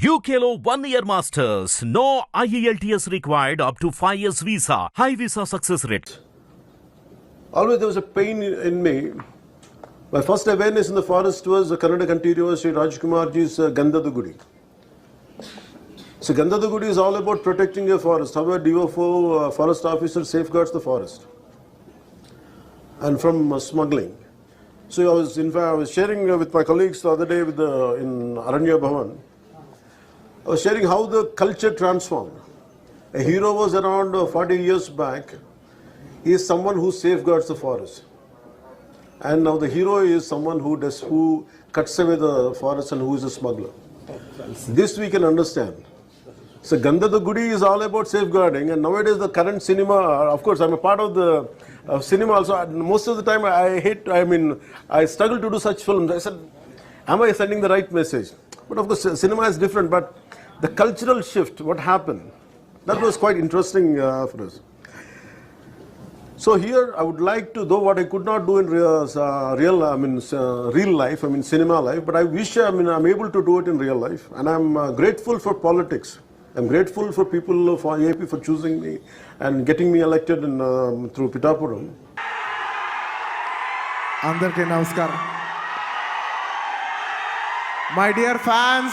UKLO 1 year masters. No IELTS required up to 5 years visa. High visa success rate. Always there was a pain in me. My first awareness in the forest was Kannada continuous Sri Rajkumarji's Gandhada Gudi. So Gandhada Gudi is all about protecting a forest. How a DFO forest officer safeguards the forest and from smuggling. So I was sharing with my colleagues the other day in Aranya Bhavan. I was sharing how the culture transformed. A hero was around 40 years back. He is someone who safeguards the forest. And now the hero is someone who cuts away the forest and who is a smuggler. This we can understand. So Gandhada Gudi is all about safeguarding, and nowadays the current cinema, of course I'm a part of the cinema also. Most of the time I struggle to do such films. I said, am I sending the right message? But of course cinema is different, but the cultural shift, what happened, that was quite interesting for us. So here I would like to, though what I could not do in real life, cinema life, but I wish I'm able to do it in real life. And I'm grateful for politics. I'm grateful for people for AP for choosing me and getting me elected through Pitapuram. Andarki namaskar. My dear fans,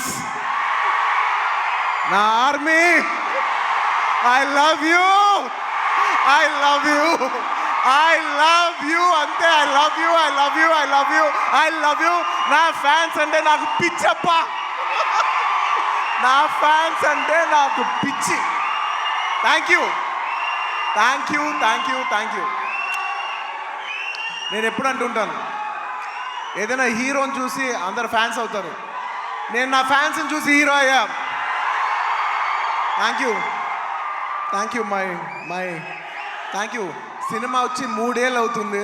na army, I love you. I love you. I love you. Ante, I love you. I love you. I love you. I love you. Na fans ante naaku pichappa. Na fans ante naaku pichi. Thank you. Thank you. Thank you. Thank you. నేను ఎప్పుడు అంటుంటాను, ఏదైనా హీరోని చూసి అందరు fans అవుతారు. నేను నా ఫ్యాన్స్ని చూసి హీరో అయ్యా. Thank you. Thank you thank you. Cinema వచ్చి 3 ఏళ్ళు అవుతుంది.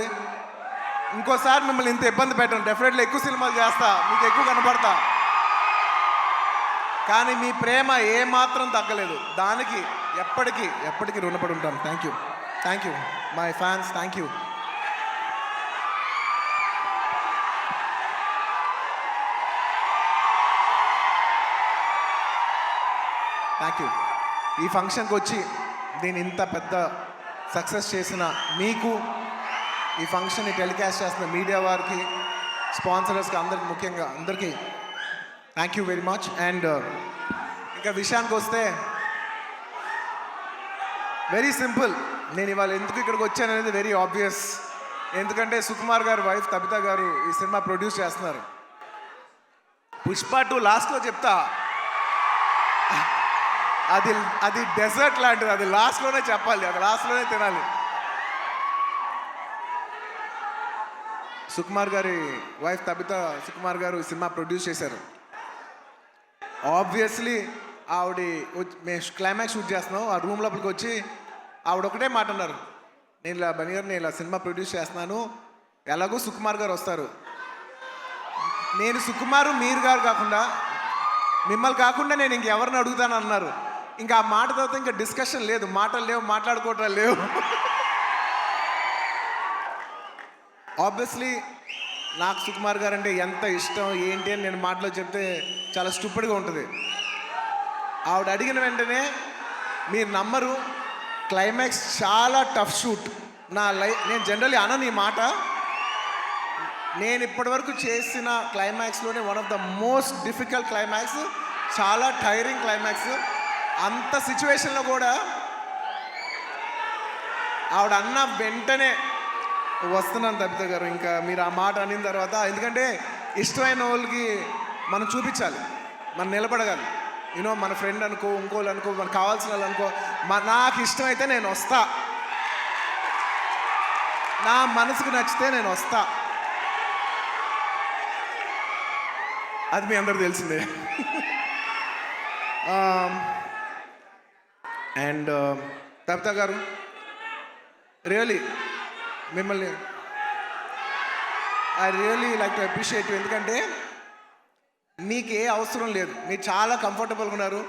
ఇంకోసారి మిమ్మల్ని ఇంత ఇబ్బంది పెట్టను. డెఫినెట్లీ ఎక్కువ సినిమాలు చేస్తా, మీకు ఎక్కువ కనపడతా. కానీ మీ ప్రేమ ఏమాత్రం తగ్గలేదు. దానికి ఎప్పటికీ రుణపడి ఉంటాను. Thank you my fans. Thank you. ఈ ఫంక్షన్కి వచ్చి దీన్ని ఇంత పెద్ద సక్సెస్ చేసిన మీకు, ఈ ఫంక్షన్ని టెలికాస్ట్ చేసిన మీడియా వారికి, స్పాన్సరర్స్కి, అందరికి, ముఖ్యంగా అందరికీ thank you very much. And ఇంకా విషయానికి వస్తే వెరీ సింపుల్. నేను ఇవాళ ఎందుకు ఇక్కడికి వచ్చాను అనేది వెరీ ఆబ్వియస్. ఎందుకంటే సుకుమార్ గారు వైఫ్ తబిత గారు ఈ సినిమా ప్రొడ్యూస్ చేస్తున్నారు. పుష్ప 2 లాస్ట్లో చెప్తా, అది డెజర్ట్ లాంటిది. అది లాస్ట్లోనే చెప్పాలి, అది లాస్ట్లోనే తినాలి. సుకుమార్ గారి వైఫ్ తబిత సుకుమార్ గారు ఈ సినిమా ప్రొడ్యూస్ చేశారు. ఆబ్వియస్లీ మేము క్లైమాక్స్ షూట్ చేస్తున్నాం. ఆ రూమ్ లోపలికి వచ్చి ఆవిడ ఒకటే మాట అన్నారు, నేను ఇలా సినిమా ప్రొడ్యూస్ చేస్తున్నాను, ఎలాగో సుకుమార్ గారు వస్తారు, నేను సుకుమారు మీరు గారు కాకుండా మిమ్మల్ని కాకుండా నేను ఇంకెవరిని అడుగుతాను అన్నారు. ఇంకా ఆ మాట తర్వాత ఇంకా డిస్కషన్ లేదు, మాటలు లేవు, మాట్లాడుకోవటం లేవు. ఆబ్వియస్లీ నాకు సుకుమార్ గారు అంటే ఎంత ఇష్టం ఏంటి అని నేను మాటలో చెప్తే చాలా స్టూపిడ్గా ఉంటుంది. ఆవిడ అడిగిన వెంటనే మీరు నమ్మరు, క్లైమాక్స్ చాలా టఫ్ షూట్. నేను జనరల్లీ అనను ఈ మాట. నేను ఇప్పటివరకు చేసిన క్లైమాక్స్లోనే one of the most difficult climax, చాలా టైరింగ్ క్లైమాక్స్. అంత సిచ్యువేషన్లో కూడా ఆవిడ అన్న వెంటనే వస్తున్నాను తబిత గారు, ఇంకా మీరు ఆ మాట అనిన తర్వాత, ఎందుకంటే ఇష్టమైన వాళ్ళకి మనం చూపించాలి, మనం నిలబడగాలి. మన ఫ్రెండ్ అనుకో, ఇంకోళ్ళు అనుకో, మనకు కావాల్సిన వాళ్ళు అనుకో, నాకు ఇష్టమైతే నేను వస్తా, నా మనసుకు నచ్చితే నేను వస్తా. అది మీ అందరూ తెలిసిందే. అండ్ తబిత గారు, రియలీ మిమ్మల్ని I really like to appreciate you. ఎందుకంటే మీకు ఏ అవసరం లేదు, మీరు చాలా కంఫర్టబుల్గా ఉన్నారు.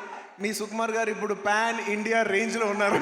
మీ సుకుమార్ గారు ఇప్పుడు పాన్ ఇండియా రేంజ్లో ఉన్నారు.